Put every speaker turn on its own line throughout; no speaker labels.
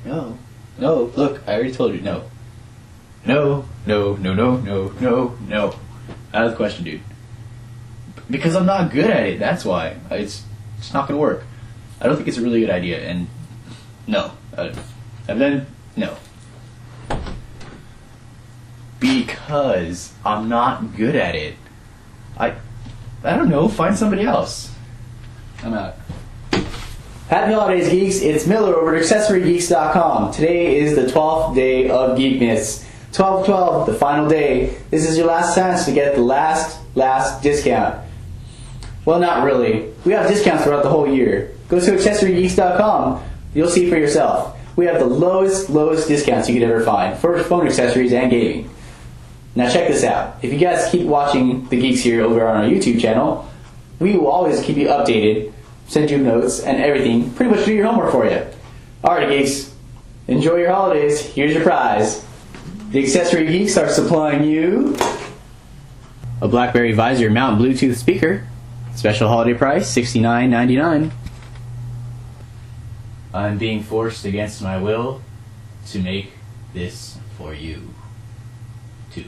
No. No, look, I already told you, no. No, no, no, no, no, no, no. Out of the question, dude. Because I'm not good at it, that's why. It's not gonna work. I don't think it's a really good idea, and no. And then, no. Because I'm not good at it. I don't know, find somebody else. I'm out.
Happy holidays, geeks. It's Miller over at AccessoryGeeks.com. Today is the 12th day of Geekmas. 12/12, the final day. This is your last chance to get the last discount. Well, not really. We have discounts throughout the whole year. Go to AccessoryGeeks.com. You'll see for yourself. We have the lowest discounts you could ever find for phone accessories and gaming. Now check this out. If you guys keep watching the Geeks here over on our YouTube channel, we will always keep you updated, send you notes and everything, pretty much do your homework for you. Alright, Geeks, enjoy your holidays. Here's your prize. The Accessory Geeks are supplying you a BlackBerry Visor mount Bluetooth speaker. Special holiday price, $69.99. I'm being forced against my will to make this for you, too.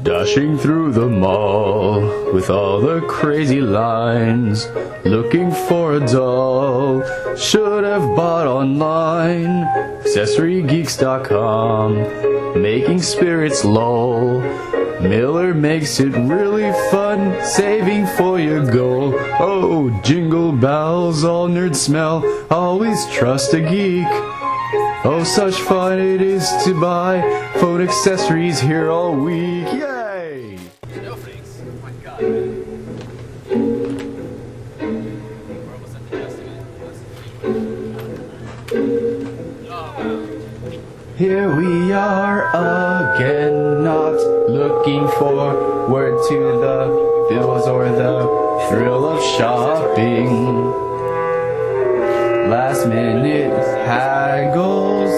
Dashing through the mall with all the crazy lines, looking for a doll, should have bought online. AccessoryGeeks.com, making spirits lull. Miller makes it really fun, saving for your goal. Oh, jingle bells, all nerds smell, always trust a geek. Oh, such fun it is to buy phone accessories here all week. Yay!
No thanks. Oh my god. We're almost at the estimate.
Here we are again, not looking forward to the bills or the thrill of shopping. Last minute haggles,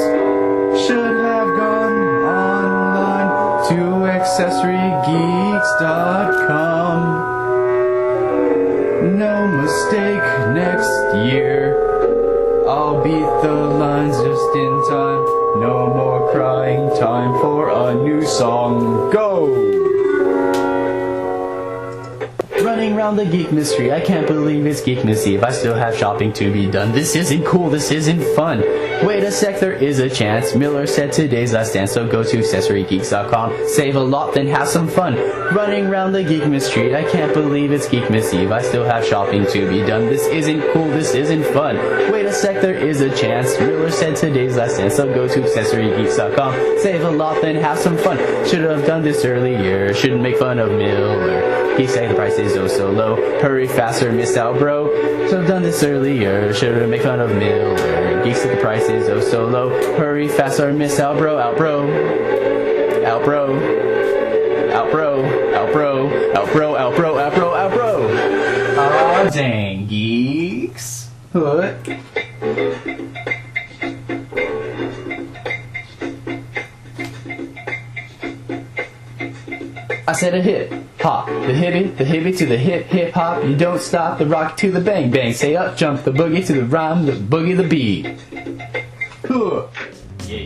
should have gone online to AccessoryGeeks.com. No mistake, next year I'll beat the lines just in time. No more crying, time for a new song. Go! Running around the Geek Mystery, I can't believe it's Geekmas Eve. I still have shopping to be done. This isn't cool, this isn't fun. Wait a sec, there is a chance. Miller said today's last dance, so go to AccessoryGeeks.com. Save a lot, then have some fun. Running around the Geek Mystery, I can't believe it's Geekmas Eve. I still have shopping to be done. This isn't cool, this isn't fun. Wait a sec, there is a chance. Miller said today's last dance, so go to AccessoryGeeks.com. Save a lot, then have some fun. Should have done this earlier, shouldn't make fun of Miller. He said the price is oh so low. Hurry faster, miss out, bro. Should have done this earlier. Should've made fun of Miller. Geeks said the price is oh so low. Hurry faster, miss out, bro. Out, bro. Out, bro. Out, bro. Out, bro. Out, bro. Out, bro. Out, bro. Out, bro. Aw, dang, geeks. What? I said a hip hop, the hippie to the hip hop. You don't stop the rock to the bang bang. Say up, jump the boogie to the rhyme, the boogie the beat. Yeah.